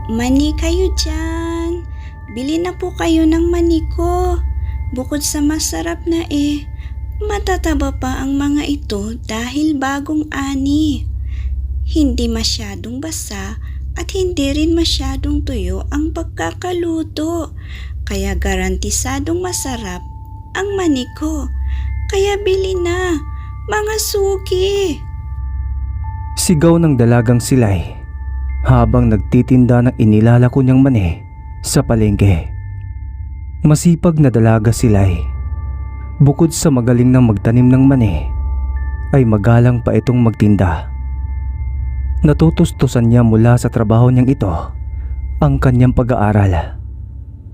Mani kayo dyan. Bili na po kayo ng mani ko. Bukod sa masarap na matataba pa ang mga ito dahil bagong ani. Hindi masyadong basa at hindi rin masyadong tuyo ang pagkakaluto. Kaya garantisadong masarap ang mani ko. Kaya bili na, mga suki. Sigaw ng dalagang Silay habang nagtitinda ng inilalako niyang mani sa palengke. Masipag na dalaga Silay. Bukod sa magaling ng magtanim ng mani, ay magalang pa itong magtinda. Natutustusan niya mula sa trabaho niyang ito ang kanyang pag-aaral.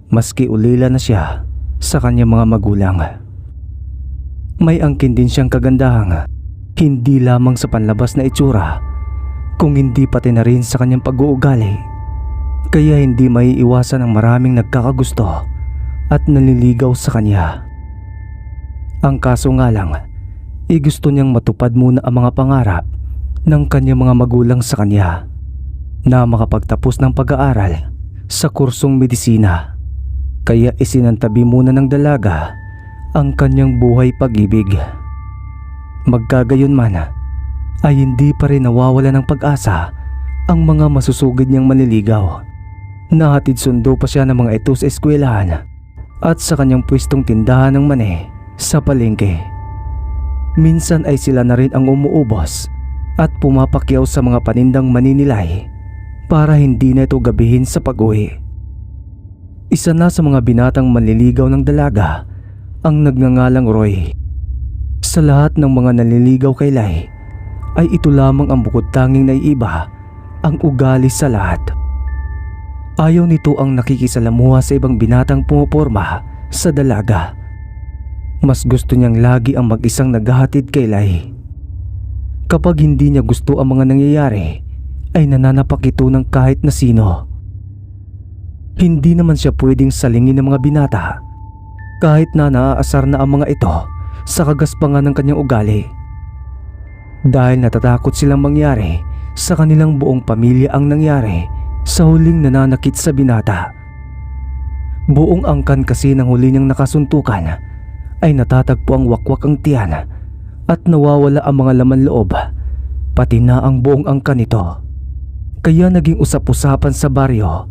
Maski ulila na siya sa kanyang mga magulang. May angkin din siyang kagandahang hindi lamang sa panlabas na itsura, kung hindi pati na rin sa kanyang pag-uugali. Kaya hindi maiiwasan ang maraming nagkakagusto at nanliligaw sa kanya. Ang kaso nga lang, gusto niyang matupad muna ang mga pangarap ng kanyang mga magulang sa kanya na makapagtapos ng pag-aaral sa kursong medisina. Kaya isinantabi muna ng dalaga ang kanyang buhay pag-ibig. Magkagayon man, ay hindi pa rin nawawala ng pag-asa ang mga masusugid niyang manliligaw. Nahatid sundo pa siya ng mga ito sa eskwelahan at sa kanyang pwestong tindahan ng mani sa palengke. Minsan ay sila na rin ang umuubos at pumapakyaw sa mga panindang mani nilay para hindi na ito gabihin sa pag-uwi. Isa na sa mga binatang manliligaw ng dalaga ang nagngangalang Roy. Sa lahat ng mga nanliligaw kay Lai ay ito lamang ang bukod tanging naiiba ang ugali sa lahat. Ayaw nito ang nakikisalamuha sa ibang binatang pumaporma sa dalaga. Mas gusto niyang lagi ang mag-isang naghahatid kay Lai. Kapag hindi niya gusto ang mga nangyayari ay nananapak ito ng kahit na sino. Hindi naman siya pwedeng salingin ng mga binata kahit na naaasar na ang mga ito sa kagaspangan ng kanyang ugali. Dahil natatakot silang mangyari sa kanilang buong pamilya ang nangyari sa huling nananakit sa binata. Buong angkan kasi ng huli niyang nakasuntukan ay natatagpo ang wakwak ang tiyan at nawawala ang mga laman loob, pati na ang buong angkan nito. Kaya naging usap-usapan sa baryo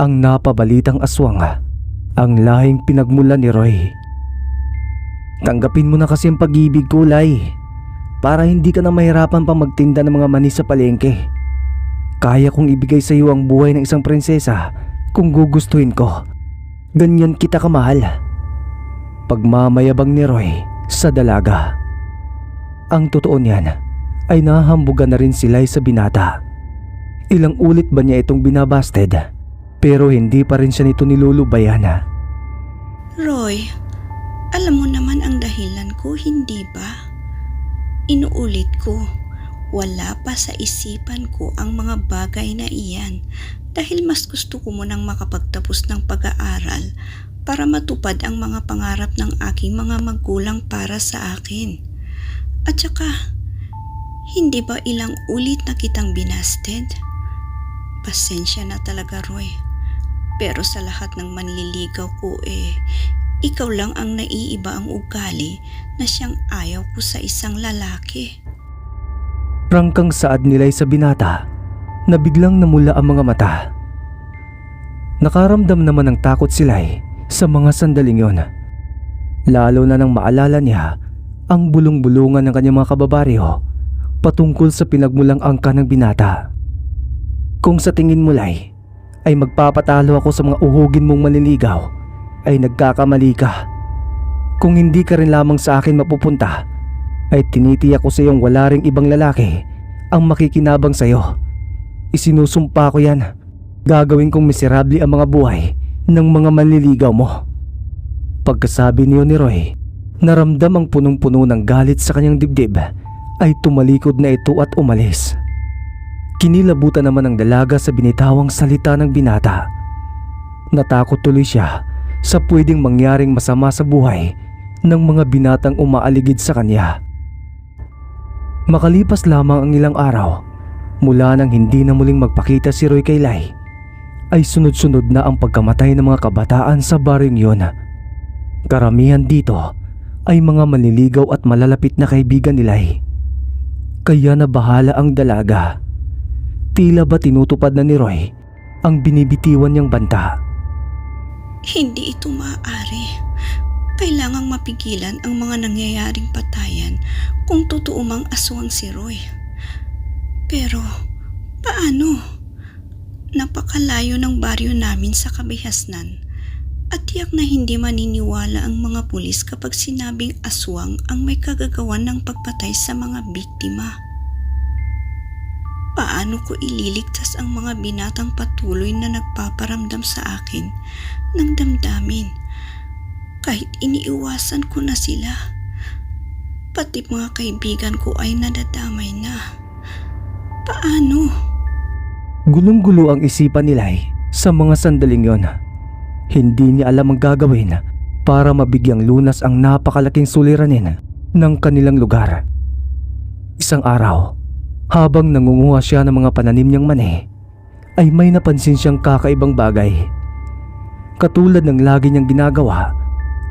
ang napabalitang aswang, ang lahing pinagmulan ni Roy. Tanggapin mo na kasi ang pag-ibig ko, Lai, para hindi ka na mahirapan pang magtinda ng mga mani sa palengke. Kaya kong ibigay sa iyo ang buhay ng isang prinsesa kung gugustuhin ko. Ganyan kita kamahal. Pagmamayabang ni Roy sa dalaga. Ang totoo niyan ay nahambugan na rin sila sa binata. Ilang ulit ba niya itong binabasted, pero hindi pa rin siya nito nilulubayan. Roy, alam mo naman ang dahilan ko, hindi ba? Inuulit ko, wala pa sa isipan ko ang mga bagay na iyan dahil mas gusto ko munang makapagtapos ng pag-aaral para matupad ang mga pangarap ng aking mga magulang para sa akin. At saka, hindi ba ilang ulit na kitang binasted? Pasensya na talaga, Roy. Pero sa lahat ng manliligaw ko ikaw lang ang naiiba ang ugali na siyang ayaw ko sa isang lalaki. Prangkang saad nila'y sa binata na biglang namula ang mga mata. Nakaramdam naman ng takot sila'y sa mga sandaling yon. Lalo na nang maalala niya ang bulong-bulungan ng kanyang mga kababaryo patungkol sa pinagmulang angka ng binata. Kung sa tingin mo, Lai, ay magpapatalo ako sa mga uhugin mong manliligaw, ay nagkakamali ka. Kung hindi ka rin lamang sa akin mapupunta, ay tinitiyak ko sa iyong wala ring ibang lalaki ang makikinabang sa iyo. Isinusumpa ko yan. Gagawin kong miserable ang mga buhay ng mga manliligaw mo. Pagkasabi niyo ni Roy, naramdam ang punong-puno ng galit sa kanyang dibdib, ay tumalikod na ito at umalis. Kinilabutan naman ang dalaga sa binitawang salita ng binata. Natakot tuloy siya sa pwedeng mangyaring masama sa buhay ng mga binatang umaaligid sa kanya. Makalipas lamang ang ilang araw mula nang hindi na muling magpakita si Roy kay Lai, ay sunod-sunod na ang pagkamatay ng mga kabataan sa baryong yun. Karamihan dito ay mga manliligaw at malalapit na kaibigan nila. Kaya nabahala ang dalaga. Tila ba tinutupad na ni Roy ang binibitiwan niyang banta. Hindi ito maaari. Kailangang mapigilan ang mga nangyayaring patayan kung totoo mang aswang si Roy. Pero, paano? Napakalayo ng baryo namin sa Kabihasnan at tiyak na hindi maniniwala ang mga pulis kapag sinabing aswang ang may kagagawan ng pagpatay sa mga biktima. Paano ko ililigtas ang mga binatang patuloy na nagpaparamdam sa akin ng damdamin kahit iniiwasan ko na sila? Pati mga kaibigan ko ay nadadamay na. Paano? Gulong-gulo ang isipan nila sa mga sandaling yon. Hindi niya alam ang gagawin para mabigyang lunas ang napakalaking suliranin ng kanilang lugar. Isang araw, habang nangunguha siya ng mga pananim niyang mani, ay may napansin siyang kakaibang bagay. Katulad ng lagi niyang ginagawa,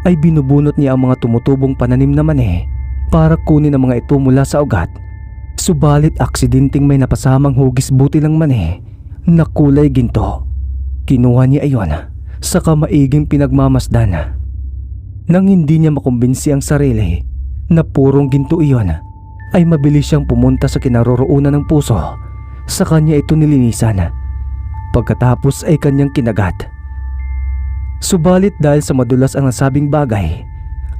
ay binubunot niya ang mga tumutubong pananim na mani para kunin ang mga ito mula sa ugat. Subalit aksidenteng may napasamang hugis buti ng mani na kulay ginto. Kinuha niya ayon saka maiging pinagmamasdan. Nang hindi niya makumbinsi ang sarili na purong ginto iyon, ay mabilis siyang pumunta sa kinaroroonan ng puso. Sa kanya ito nilinisan. Pagkatapos ay kanyang kinagat. Subalit dahil sa madulas ang nasabing bagay,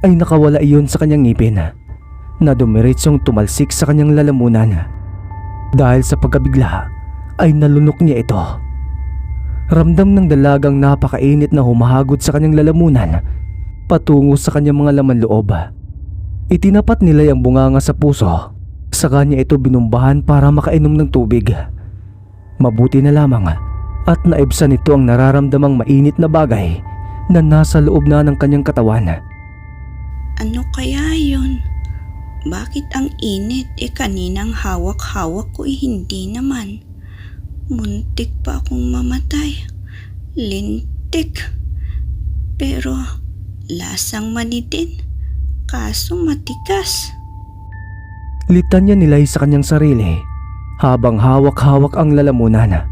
ay nakawala iyon sa kanyang ngipin na dumiretsong tumalsik sa kanyang lalamunan. Dahil sa pagkabigla ay nalunok niya ito. Ramdam ng dalagang napakainit na humahagod sa kanyang lalamunan patungo sa kanyang mga laman loob. Itinapat nila ang bunganga sa puso. Sa kanya ito binumbahan para makainom ng tubig. Mabuti na lamang at naibsan nito ang nararamdamang mainit na bagay na nasa loob na ng kanyang katawan. Ano kaya yun? Bakit ang init kaninang hawak-hawak ko hindi naman? Muntik pa akong mamatay. Lintik. Pero lasang manitin. Kaso matigas. Litan niya nilay sa kanyang sarili habang hawak-hawak ang lalamunan.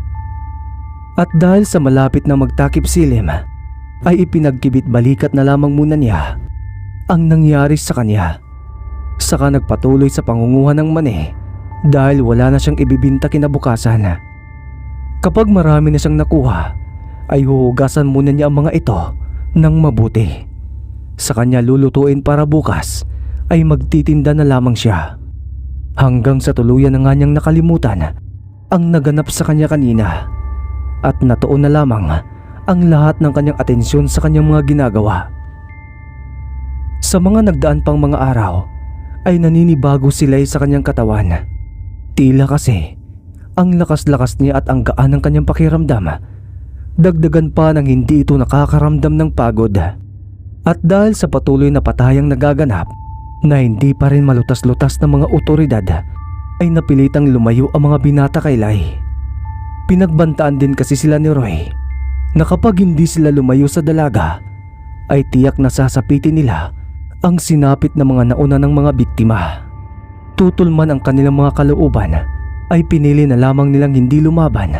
At dahil sa malapit na magtakip silim, ay ipinagkibit balikat na lamang muna niya ang nangyari sa kanya. Saka nagpatuloy sa pangunguha ng mani dahil wala na siyang ibibinta kinabukasan. Kapag marami na siyang nakuha, ay huhugasan muna niya ang mga ito ng mabuti. Sa kanya lulutuin para bukas ay magtitinda na lamang siya. Hanggang sa tuluyan na nga niyang nakalimutan ang naganap sa kanya kanina at natuon na lamang ang lahat ng kanyang atensyon sa kanyang mga ginagawa. Sa mga nagdaan pang mga araw ay naninibago sila sa kanyang katawan. Tila kasi ang lakas-lakas niya at ang gaan ng kanyang pakiramdam. Dagdagan pa nang hindi ito nakakaramdam ng pagod. At dahil sa patuloy na patayang nagaganap na hindi pa rin malutas-lutas ng mga otoridad, ay napilitang lumayo ang mga binata kay Lai. Pinagbantaan din kasi sila ni Roy na kapag hindi sila lumayo sa dalaga, ay tiyak na sasapitin nila ang sinapit na mga nauna ng mga biktima. Tutol man ang kanilang mga kalooban, ay pinili na lamang nilang hindi lumaban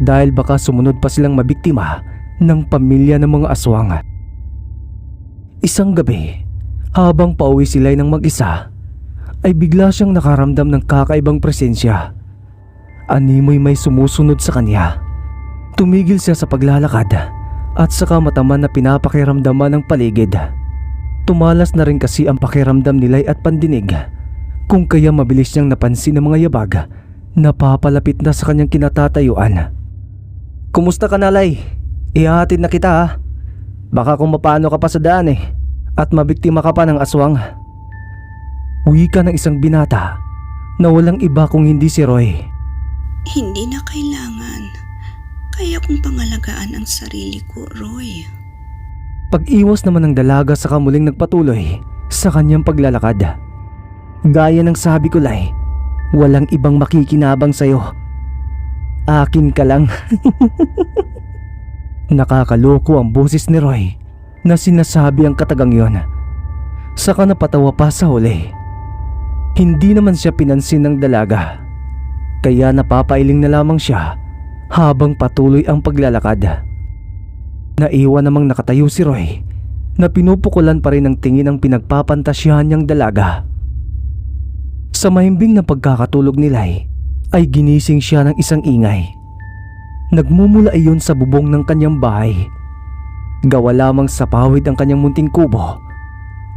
dahil baka sumunod pa silang mabiktima ng pamilya ng mga aswang. Isang gabi, habang pauwi sila ng mag-isa, ay bigla siyang nakaramdam ng kakaibang presensya. Animoy may sumusunod sa kanya. Tumigil siya sa paglalakad at saka mataman na pinapakiramdaman ng paligid. Tumalas na rin kasi ang pakiramdam nila'y at pandinig, kung kaya mabilis niyang napansin ng mga yabag na papalapit na sa kanyang kinatatayuan. "Kumusta ka na, Lai? Ihahatid na kita ha. Baka kung mapaano ka pa sa daan at mabiktima ka pa ng aswang." Wika ng isang binata na walang iba kung hindi si Roy. Hindi na kailangan. Kaya kong pangalagaan ang sarili ko, Roy. Pag-iwas naman ng dalaga saka muling nagpatuloy sa kanyang paglalakad. "Gaya ng sabi ko, Lai, walang ibang makikinabang sa'yo. Akin ka lang." Nakakaloko ang boses ni Roy na sinasabi ang katagang yon. Saka napatawa pa sa huli. Hindi naman siya pinansin ng dalaga, kaya napapailing na lamang siya habang patuloy ang paglalakad. Naiwan namang nakatayo si Roy na pinupukulan pa rin ng tingin ang pinagpapantasyahan niyang dalaga. Sa mahimbing na pagkakatulog ni Lai ay ginising siya ng isang ingay. Nagmumula iyon sa bubong ng kanyang bahay. Gawa lamang sa pawid ang kanyang munting kubo,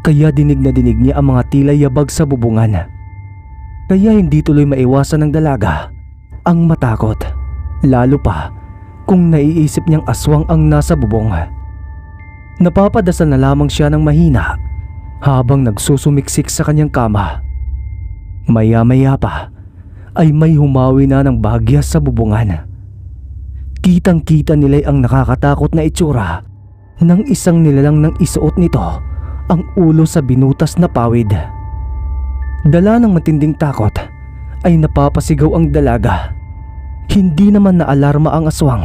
kaya dinig na dinig niya ang mga tila yabag sa bubungan. Kaya hindi tuloy maiwasan ng dalaga ang matakot, lalo pa kung naiisip niyang aswang ang nasa bubong. Napapadasal na lamang siya ng mahina habang nagsusumiksik sa kanyang kama. Maya-maya pa ay may humawi na ng bahagya sa bubungan. Kitang-kita nila'y ang nakakatakot na itsura ng isang nilalang nang isuot nito ang ulo sa binutas na pawid. Dala ng matinding takot ay napapasigaw ang dalaga. Hindi naman naalarma ang aswang,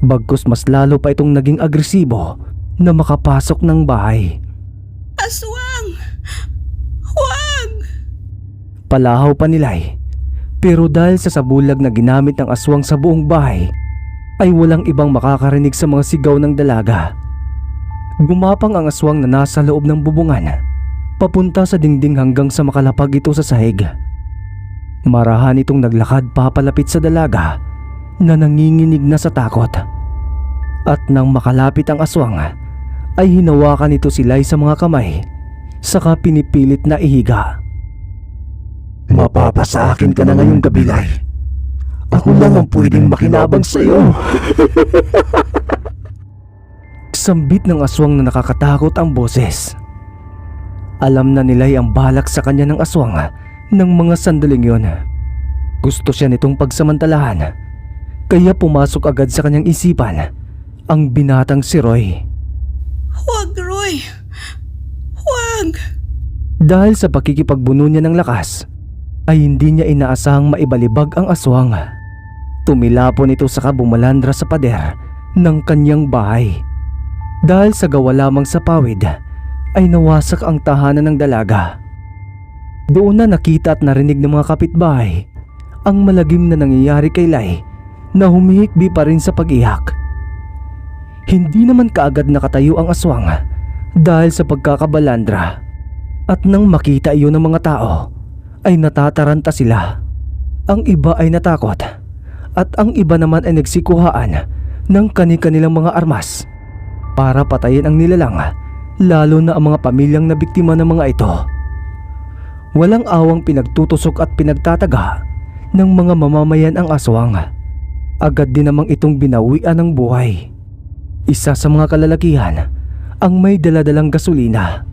bagkus mas lalo pa itong naging agresibo na makapasok ng bahay. Aswang! Huwag! Palahaw pa nila'y, pero dahil sa sabulag na ginamit ng aswang sa buong bahay ay walang ibang makakarinig sa mga sigaw ng dalaga. Gumapang ang aswang na nasa loob ng bubungan, papunta sa dingding hanggang sa makalapag ito sa sahig. Marahan itong naglakad papalapit sa dalaga na nanginginig na sa takot. At nang makalapit ang aswang ay hinawakan ito si Lai sa mga kamay, saka pinipilit na ihiga. Mapapasa akin ka na ngayong gabi, Lai. Ako lang ang pwedeng makinabang sa'yo. Sambit ng aswang na nakakatakot ang boses. Alam na nila'y ang balak sa kanya ng aswang ng mga sandaling yon. Gusto siya nitong pagsamantalahan, kaya pumasok agad sa kanyang isipan ang binatang si Roy. Huwag, Roy! Huwag! Dahil sa pakikipagbuno niya ng lakas, ay hindi niya inaasahang maibalibag ang aswang. Tumilapon ito saka bumalandra sa pader ng kanyang bahay. Dahil sa gawa lamang sa pawid, ay nawasak ang tahanan ng dalaga. Doon na nakita at narinig ng mga kapitbahay ang malagim na nangyayari kay Lai na humihikbi pa rin sa pag-iyak. Hindi naman kaagad nakatayo ang aswang dahil sa pagkakabalandra, at nang makita iyon ng mga tao ay natataranta sila. Ang iba ay natakot at ang iba naman ay nagsikuhaan ng kani-kanilang mga armas para patayin ang nilalang, lalo na ang mga pamilyang nabiktima ng mga ito. Walang awang pinagtutusok at pinagtataga ng mga mamamayan ang aswang. Agad din namang itong binawian ng buhay. Isa sa mga kalalakihan ang may daladalang gasolina.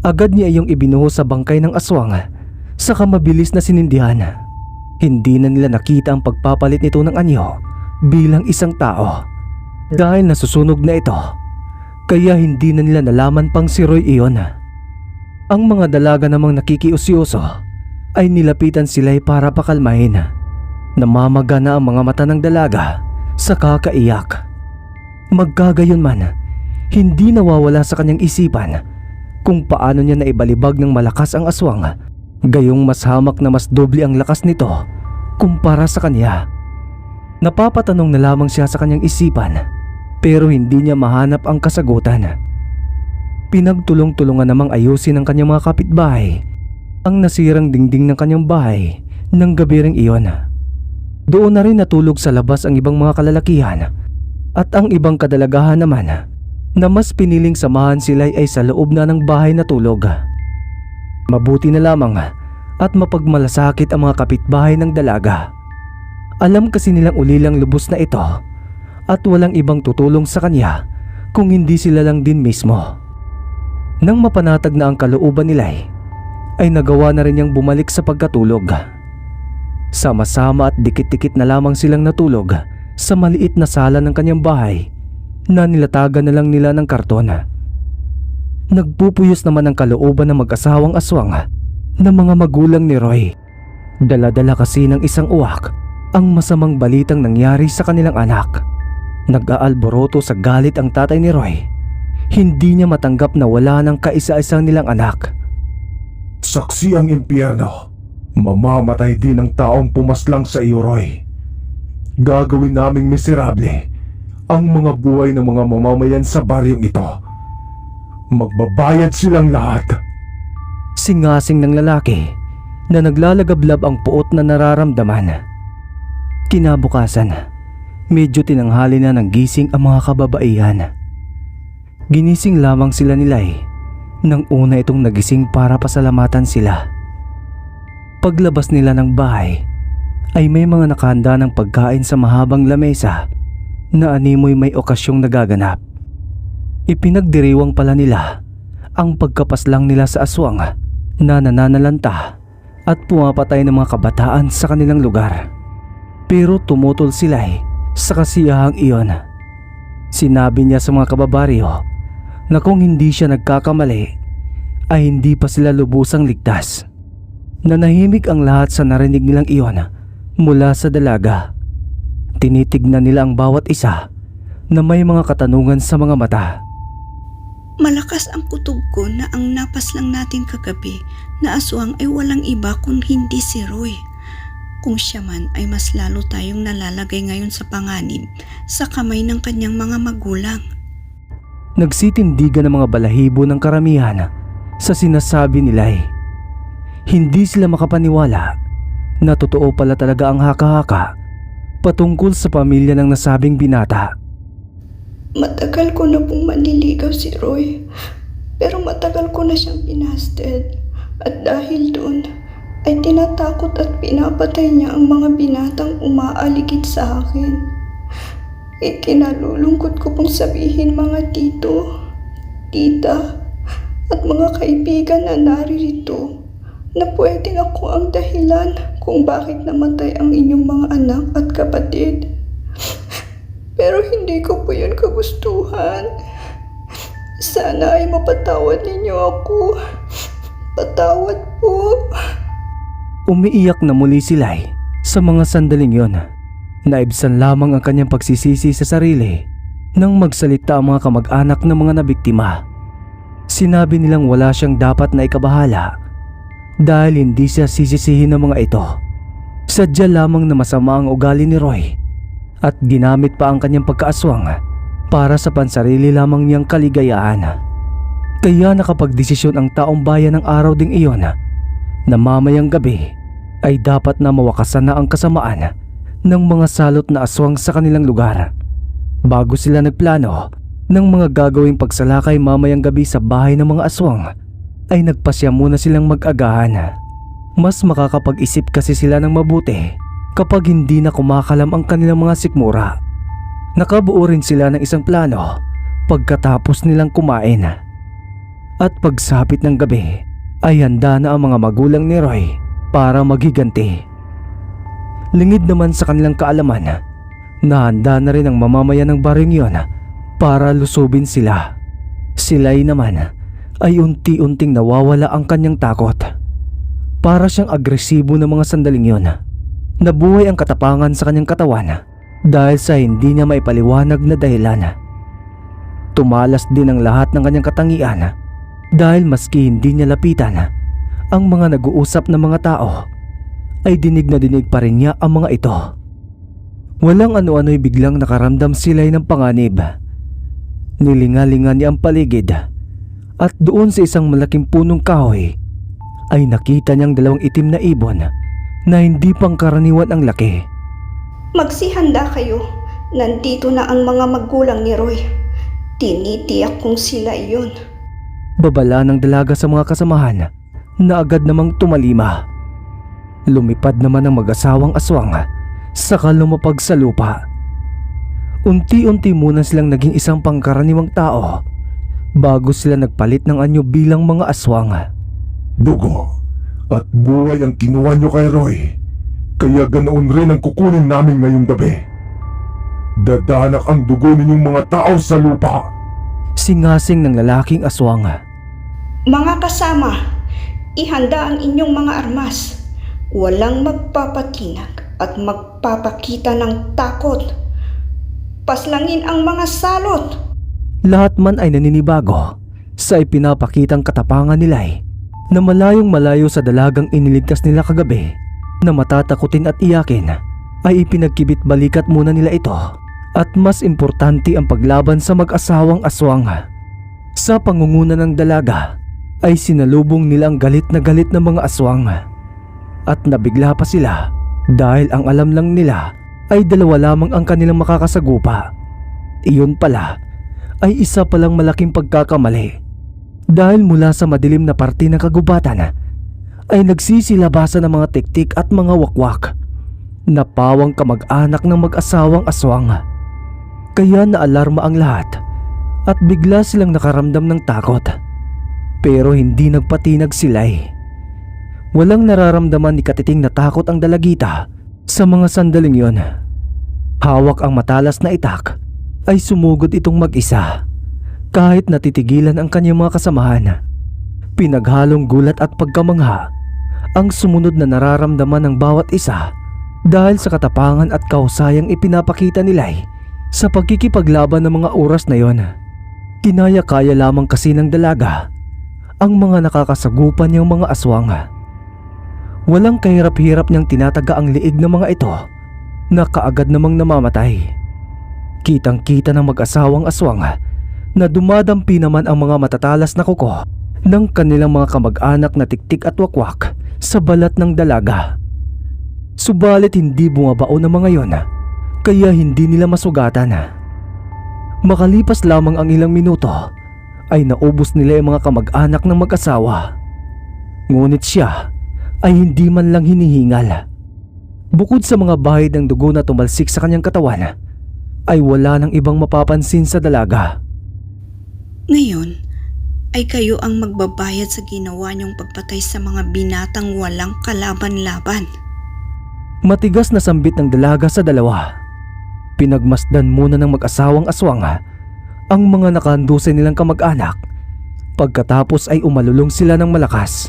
Agad niya iyong ibinuhos sa bangkay ng aswang, saka mabilis na sinindihan. Hindi na nila nakita ang pagpapalit nito ng anyo bilang isang tao. Dahil nasusunog na ito, kaya hindi na nila nalaman pang si Roy iyon. Ang mga dalaga namang nakikiusyoso ay nilapitan sila para pakalmahin. Namamaga na ang mga mata ng dalaga sa kakaiyak. Magkagayon man, hindi nawawala sa kanyang isipan kung paano niya naibalibag ng malakas ang aswang, gayong mas hamak na mas doble ang lakas nito kumpara sa kanya. Napapatanong na lamang siya sa kanyang isipan, pero hindi niya mahanap ang kasagutan. Pinagtulong-tulungan namang ayusin ng kanyang mga kapitbahay ang nasirang dingding ng kanyang bahay ng gabi ring iyon. Doon na rin natulog sa labas ang ibang mga kalalakihan, at ang ibang kadalagahan naman na mas piniling samahan sila ay sa loob na ng bahay na tulog. Mabuti na lamang at mapagmalasakit ang mga kapitbahay ng dalaga. Alam kasi nilang ulilang lubos na ito at walang ibang tutulong sa kanya kung hindi sila lang din mismo. Nang mapanatag na ang kalooban nila ay nagawa na rin niyang bumalik sa pagkatulog. Sama-sama at dikit-dikit na lamang silang natulog sa maliit na sala ng kanyang bahay na nilatagan na lang nila ng karton. Nagpupuyos naman ang kalooban ng mag-asawang aswang na mga magulang ni Roy. Dala-dala kasi ng isang uwak ang masamang balitang nangyari sa kanilang anak. Nag-aalboroto sa galit ang tatay ni Roy. Hindi niya matanggap na wala ng kaisa-isang nilang anak. Saksi ang impyerno. Mamamatay din ang taong pumaslang sa iyo, Roy. Gagawin naming miserable ang mga buhay ng mga mamamayan sa baryong ito. Magbabayad silang lahat. Singasing ng lalaki na naglalagablab ang puot na nararamdaman. Kinabukasan, medyo tinanghali na ng gising ang mga kababaihan. Ginising lamang sila ni Lai nang una itong nagising para pasalamatan sila. Paglabas nila ng bahay ay may mga nakahanda ng pagkain sa mahabang lamesa na animoy may okasyong nagaganap. Ipinagdiriwang pala nila ang pagkapaslang nila sa aswang na nananalanta at pumapatay ng mga kabataan sa kanilang lugar. Pero tumutol sila sa kasiyahang iyon. Sinabi niya sa mga kababaryo na kung hindi siya nagkakamali ay hindi pa sila lubusang ligtas. Nanahimik ang lahat sa narinig nilang iyon mula sa dalaga. Tinitignan nila ang bawat isa na may mga katanungan sa mga mata. Malakas ang kutob ko na ang napaslang natin kagabi na aswang ay walang iba kung hindi si Roy. Kung siya man ay mas lalo tayong nalalagay ngayon sa panganib sa kamay ng kanyang mga magulang. Nagsitindigan ang mga balahibo ng karamihan sa sinasabi ni Lai. Hindi sila makapaniwala na totoo pala talaga ang haka-haka patungkol sa pamilya ng nasabing binata. Matagal ko na pong manliligaw si Roy, pero matagal ko na siyang binasted at dahil doon ay tinatakot at pinapatay niya ang mga binatang umaaligid sa akin. Ikinalulungkot ko pong sabihin mga tito, tita at mga kaibigan na naririto na pwedeng ako ang dahilan kung bakit namatay ang inyong mga anak at kapatid. Pero hindi ko po yun kagustuhan. Sana ay mapatawad ninyo ako. Patawad po. Umiiyak na muli si Lai sa mga sandaling yon. Naibsan lamang ang kanyang pagsisisi sa sarili nang magsalita ang mga kamag-anak ng mga nabiktima. Sinabi nilang wala siyang dapat na ikabahala dahil hindi siya sisisihin ng mga ito. Sadya lamang na masama ang ugali ni Roy at ginamit pa ang kanyang pagkaaswang para sa pansarili lamang niyang kaligayahan. Kaya nakapagdesisyon ang taong bayan ng araw ding iyon na mamayang gabi ay dapat na mawakasan na ang kasamaan ng mga salot na aswang sa kanilang lugar. Bago sila nagplano ng mga gagawing pagsalakay mamayang gabi sa bahay ng mga aswang, ay nagpasya muna silang mag-agahan. Mas makakapag-isip kasi sila ng mabuti kapag hindi na kumakalam ang kanilang mga sikmura. Nakabuo rin sila ng isang plano pagkatapos nilang kumain. At pagsapit ng gabi ay handa na ang mga magulang ni Roy para maghiganti. Lingid naman sa kanilang kaalaman na handa na rin ang mamamayan ng baryong yon para lusubin sila. Sila'y naman ay unti-unting nawawala ang kanyang takot. Para siyang agresibo ng mga sandaling yon. Nabuhay ang katapangan sa kanyang katawan dahil sa hindi niya maipaliwanag na dahilan. Tumalas din ang lahat ng kanyang katangian dahil maski hindi niya lapitan ang mga nag-uusap na mga tao, ay dinig na dinig pa rin niya ang mga ito. Walang ano-ano'y biglang nakaramdam sila'y ng panganib. Nilingalingan niya ang paligid at doon sa isang malaking punong kahoy ay nakita niyang dalawang itim na ibon na hindi pangkaraniwan ang laki. Magsihanda kayo. Nandito na ang mga magulang ni Roy. Tinitiyak kong sila iyon. Babala ng dalaga sa mga kasamahan na agad namang tumalima. Lumipad naman ang mag-asawang aswang saka lumapag sa lupa. Unti-unti muna silang naging isang pangkaraniwang tao bago sila nagpalit ng anyo bilang mga aswang. Dugo at buhay ang kinuha nyo kay Roy. Kaya ganoon rin ang kukunin namin ngayong gabi. Dadanak ang dugo ninyong mga tao sa lupa. Singasing ng lalaking aswang. Mga kasama, ihanda ang inyong mga armas. Walang magpapatinag at magpapakita ng takot. paslangin ang mga salot. Lahat man ay naninibago sa ipinapakitang katapangan nila na malayong malayo sa dalagang iniligtas nila kagabi na matatakutin at iyakin ay ipinagkibit balikat muna nila ito at mas importante ang paglaban sa mag-asawang aswang. Sa pangunguna ng dalaga ay sinalubong nila ang galit na mga aswang at nabigla pa sila dahil ang alam lang nila ay dalawa lamang ang kanilang makakasagupa. Iyon pala ay isa palang malaking pagkakamali dahil mula sa madilim na parte ng kagubatan ay nagsisilabasan ng mga tiktik at mga wakwak na pawang kamag-anak ng mag-asawang aswang. Kaya naalarma ang lahat at bigla silang nakaramdam ng takot, pero hindi nagpatinag sila. Walang nararamdaman ni Katiting na takot ang dalagita sa mga sandaling yon. Hawak ang matalas na itak ay sumugod itong mag-isa kahit natitigilan ang kanyang mga kasamahan. Pinaghalong gulat at pagkamangha ang sumunod na nararamdaman ng bawat isa dahil sa katapangan at kahusayang ipinapakita nila sa pagkikipaglaban ng mga oras na yon. Kinaya-kaya lamang kasi ng dalaga ang mga nakakasagupan niyang mga aswang. Walang kahirap-hirap niyang tinataga ang liig ng mga ito na kaagad namang namamatay. Kitang-kita ng mag-asawang aswang na dumadampi naman ang mga matatalas na kuko ng kanilang mga kamag-anak na tiktik at wakwak sa balat ng dalaga. Subalit hindi bumabaon ang mga yon, kaya hindi nila masugatan. Makalipas lamang ang ilang minuto ay naubos nila ang mga kamag-anak ng mag-asawa. Ngunit siya ay hindi man lang hinihingal. Bukod sa mga bahid ng dugo na tumalsik sa kanyang katawan, ay wala nang ibang mapapansin sa dalaga. Ngayon ay kayo ang magbabayad sa ginawa niyong pagpatay sa mga binatang walang kalaban-laban. Matigas na sambit ng dalaga sa dalawa. Pinagmasdan muna ng mag-asawang aswang ang mga nakahandusay nilang kamag-anak. Pagkatapos ay umalulong sila ng malakas.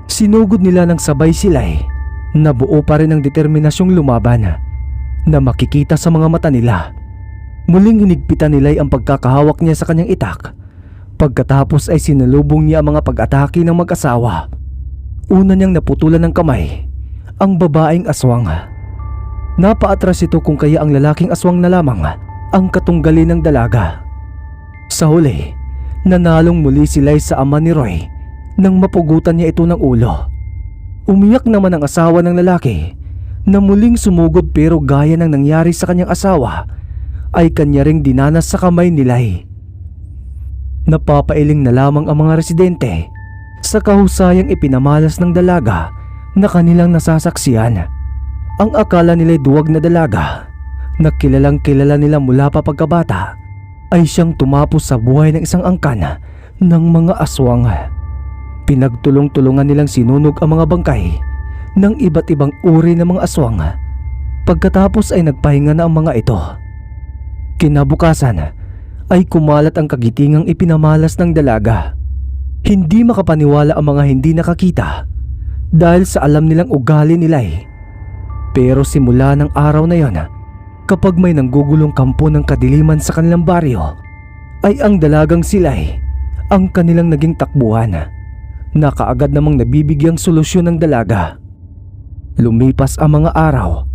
Sinugod nila ng sabay sila na buo pa rin ang determinasyong lumaban na makikita sa mga mata nila. Muling hinigpitan nila ang pagkakahawak niya sa kanyang itak. Pagkatapos ay sinalubong niya ang mga pag-atake ng mag-asawa. Una niyang naputulan ng kamay ang babaeng aswang. Napaatras ito kung kaya ang lalaking aswang na lamang ang katunggali ng dalaga. Sa huli, nanalong muli sila sa ama ni Roy nang mapugutan niya ito ng ulo. Umiyak naman ang asawa ng lalaki na muling sumugod, pero gaya ng nangyari sa kanyang asawa ay kanya ring dinanas sa kamay nila. Napapailing na lamang ang mga residente sa kahusayang ipinamalas ng dalaga na kanilang nasasaksihan. Ang akala nila'y duwag na dalaga na kilalang kilala nila mula pa pagkabata ay siyang tumapos sa buhay ng isang angkan ng mga aswang. Pinagtulong-tulungan nilang sinunog ang mga bangkay ng iba't ibang uri ng mga aswang. Pagkatapos ay nagpahinga na ang mga ito. Kinabukasan ay kumalat ang kagitingang ipinamalas ng dalaga. Hindi makapaniwala ang mga hindi nakakita dahil sa alam nilang ugali nila. Pero simula ng araw na yon, kapag may nanggugulong kampo ng kadiliman sa kanilang baryo, ay ang dalagang sila ang kanilang naging takbuhan na kaagad namang nabibigyang solusyon ng dalaga. Lumipas ang mga araw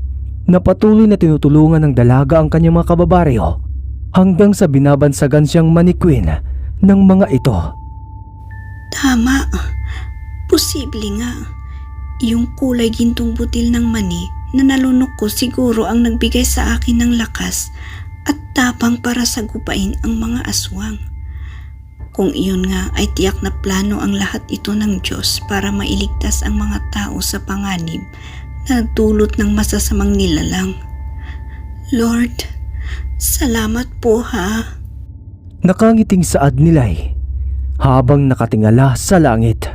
na patuloy na tinutulungan ng dalaga ang kanyang mga kababaryo hanggang sa binabansagan siyang manikwin ng mga ito. Tama. Posible nga. Yung kulay gintong butil ng mani na nalunok ko siguro ang nagbigay sa akin ng lakas at tapang para sagupain ang mga aswang. Kung iyon nga ay tiyak na plano ang lahat ito ng Diyos para mailigtas ang mga tao sa panganib na dulot ng masasamang nilalang. Lord, salamat po ha. Nakangiting saad nila habang nakatingala sa langit.